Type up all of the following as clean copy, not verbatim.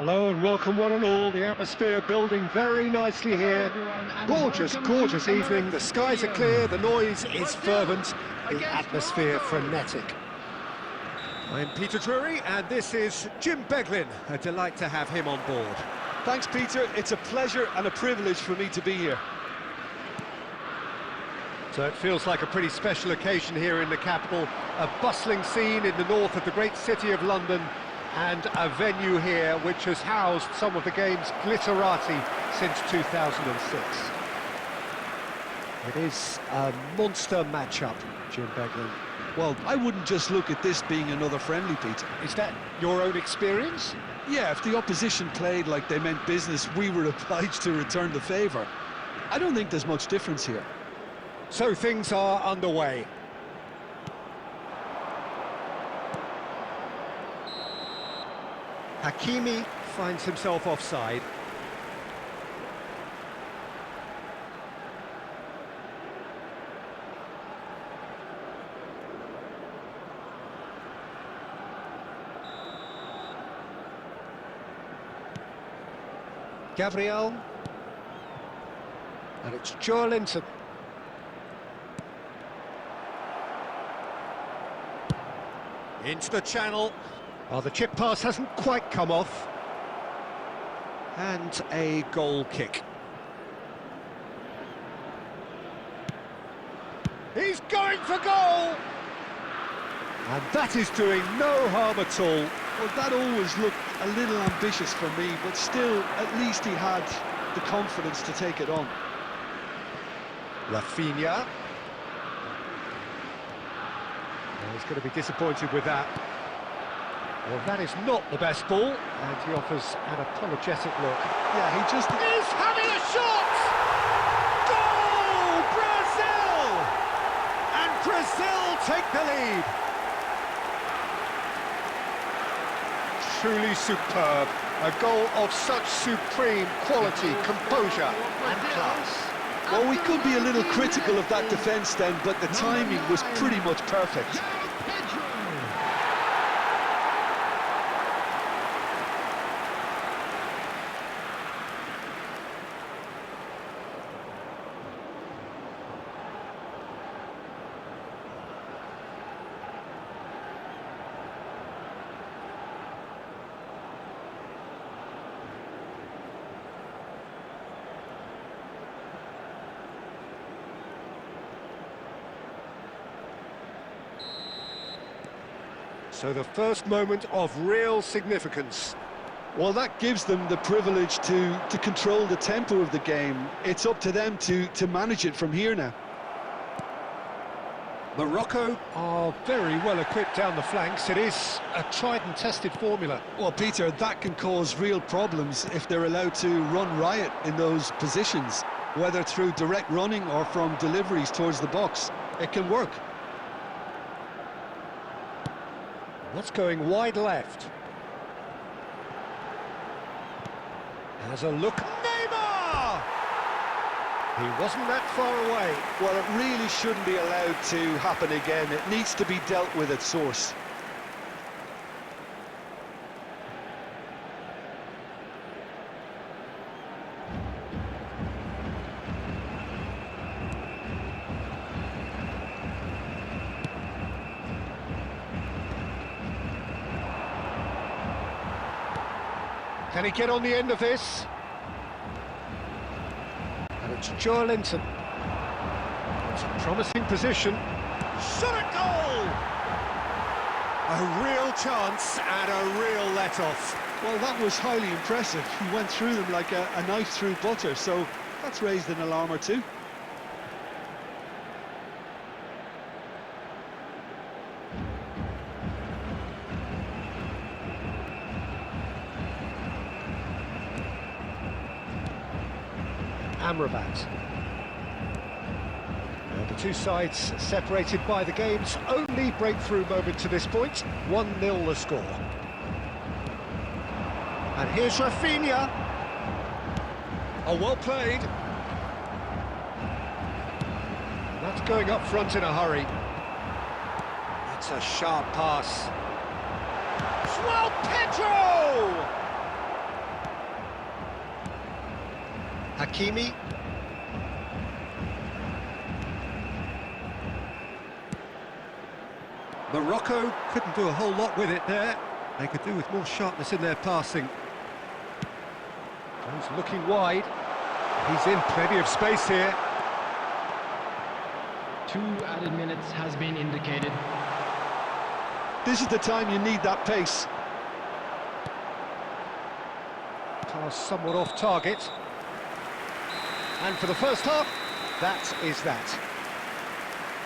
Hello and welcome one and all. The atmosphere building very nicely here. Gorgeous, gorgeous evening. The skies are clear, the noise is fervent, the atmosphere frenetic. I'm Peter Drury and this is Jim Beglin. A delight to have him on board. Thanks, Peter. It's a pleasure and a privilege for me to be here. So it feels like a pretty special occasion here in the capital. A bustling scene in the north of the great city of London, and a venue here which has housed some of the game's glitterati since 2006. It is a monster matchup, Jim Beglin. Well, I wouldn't just look at this being another friendly, Peter. Is that your own experience? Yeah, if the opposition played like they meant business, we were obliged to return the favour. I don't think there's much difference here. So things are underway. Hakimi finds himself offside. Gabriel. And it's Joelinton. Into the channel. Oh, the chip pass hasn't quite come off. And a goal kick. He's going for goal! And that is doing no harm at all. Well, that always looked a little ambitious for me, but still, at least he had the confidence to take it on. Rafinha. Well, he's going to be disappointed with that. Well, that is not the best ball, and he offers an apologetic look. Yeah, he just... He's having a shot! Goal! Brazil! And Brazil take the lead. Truly superb. A goal of such supreme quality, composure and class. Well, we could be a little critical of that defence then, but the timing was pretty much perfect. So the first moment of real significance. Well, that gives them the privilege to control the tempo of the game. It's up to them to manage it from here now. Morocco are very well equipped down the flanks. It is a tried and tested formula. Well, Peter, that can cause real problems if they're allowed to run riot in those positions, whether through direct running or from deliveries towards the box. It can work. That's going wide left. Has a look. Neymar! He wasn't that far away. Well, it really shouldn't be allowed to happen again. It needs to be dealt with at source. Can he get on the end of this? And it's Joelinton. It's a promising position. Shot at goal! A real chance and a real let-off. Well, that was highly impressive. He went through them like a knife through butter, so that's raised an alarm or two. Amrabat. And the two sides separated by the game's only breakthrough moment to this point. 1-0 the score. And here's Rafinha. Oh, well played. That's going up front in a hurry. That's a sharp pass. Well, Pedro! Hakimi. Morocco couldn't do a whole lot with it there. They could do with more sharpness in their passing. He's looking wide. He's in plenty of space here. 2 added minutes has been indicated. This is the time you need that pace. Pass somewhat off target. And for the first half, that is that.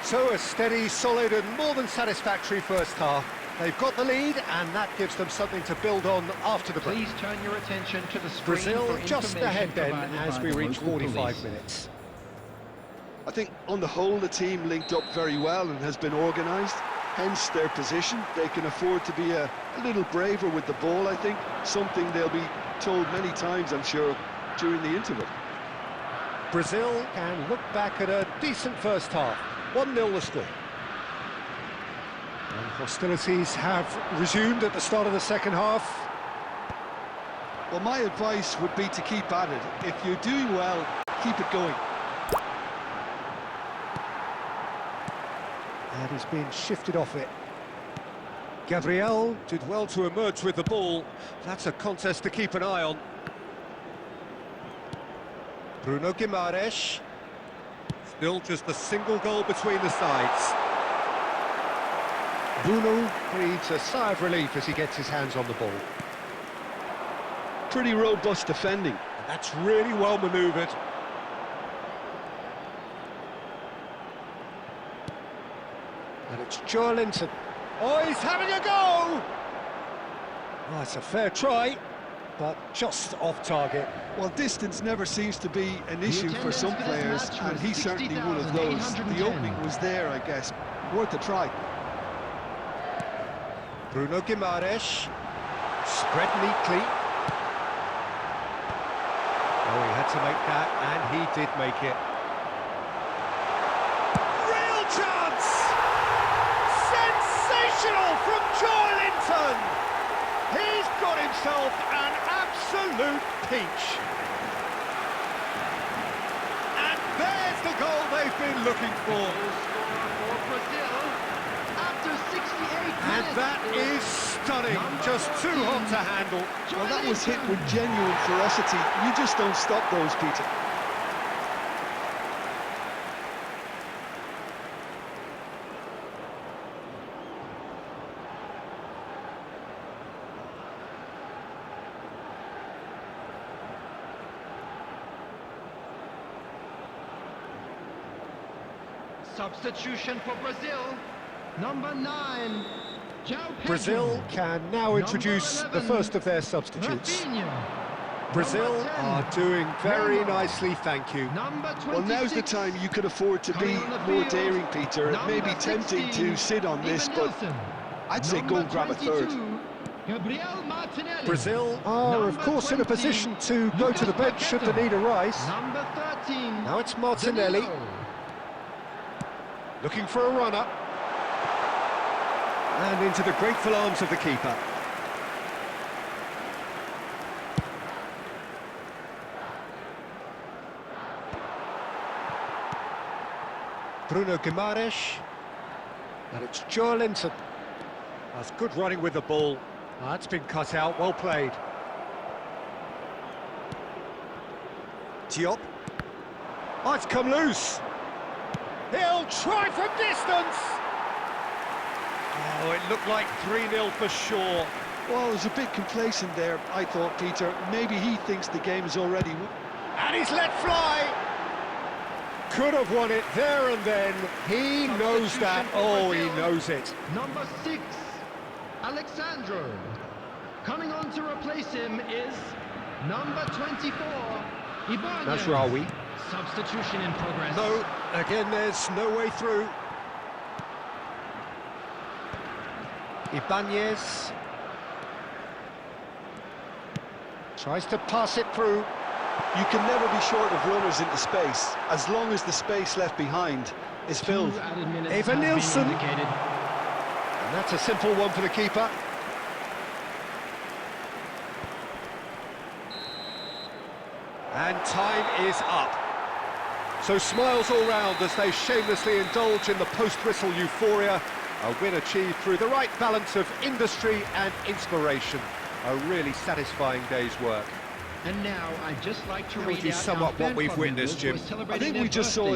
So a steady, solid and more than satisfactory first half. They've got the lead and that gives them something to build on after the break. Please turn your attention to the screen. Brazil for just ahead then information as we provided reach by local 45 police. minutes. I think on the whole the team linked up very well and has been organised, hence their position. They can afford to be a little braver with the ball, I think, something they'll be told many times, I'm sure, during the interval. Brazil can look back at a decent first half. 1-0 the score. And hostilities have resumed at the start of the second half. Well, my advice would be to keep at it. If you're doing well, keep it going. And he's being shifted off it. Gabriel did well to emerge with the ball. That's a contest to keep an eye on. Bruno Guimaraes. Still just a single goal between the sides. Bruno breathes a sigh of relief as he gets his hands on the ball. Pretty robust defending. And that's really well manoeuvred. And it's Joelinton. Oh, he's having a go! Well, it's a fair try, but just off target. Well, distance never seems to be an issue for some players, and he's certainly one of those. The opening was there, I guess. Worth a try. Bruno Guimaraes. Spread neatly. Oh, he had to make that, and he did make it. Real chance! Sensational from Joelinton! He's got himself an absolute peach. And there's the goal they've been looking for. And that is stunning, just too hot to handle. Well, that was hit with genuine ferocity. You just don't stop those, Peter. Substitution for Brazil. Number 9. Brazil can now introduce the first of their substitutes. Brazil are doing very nicely, thank you. Well, now's the time you could afford to be more daring, Peter. It may be tempting to sit on this, but I'd say go and grab a third. Brazil are, of course, in a position to go to the bench should the need arise. Number 13. Now it's Martinelli. Looking for a runner. And into the grateful arms of the keeper. Bruno Guimaraes. And it's Joelinton. That's good running with the ball. That's been cut out, well played. Diop. Oh, it's come loose. He'll try from distance. Oh, it looked like 3-0 for sure. Well, it was a bit complacent there, I thought, Peter. Maybe he thinks the game is already won. And he's let fly. Could have won it there and then. He knows that. Oh, he knows it. Number 6, Alexandro. Coming on to replace him is number 24, Ibanez. Nasraoui. Substitution in progress. No, again, there's no way through. Ibanez. Tries to pass it through. You can never be short of runners into space, as long as the space left behind is filled. Eva Nielsen. And that's a simple one for the keeper. And time is up. So smiles all round as they shamelessly indulge in the post-whistle euphoria. A win achieved through the right balance of industry and inspiration. A really satisfying day's work. And now I'd just like to How read would you out sum our up what fan we've club witnessed, members who Jim? are I celebrating think their we just saw a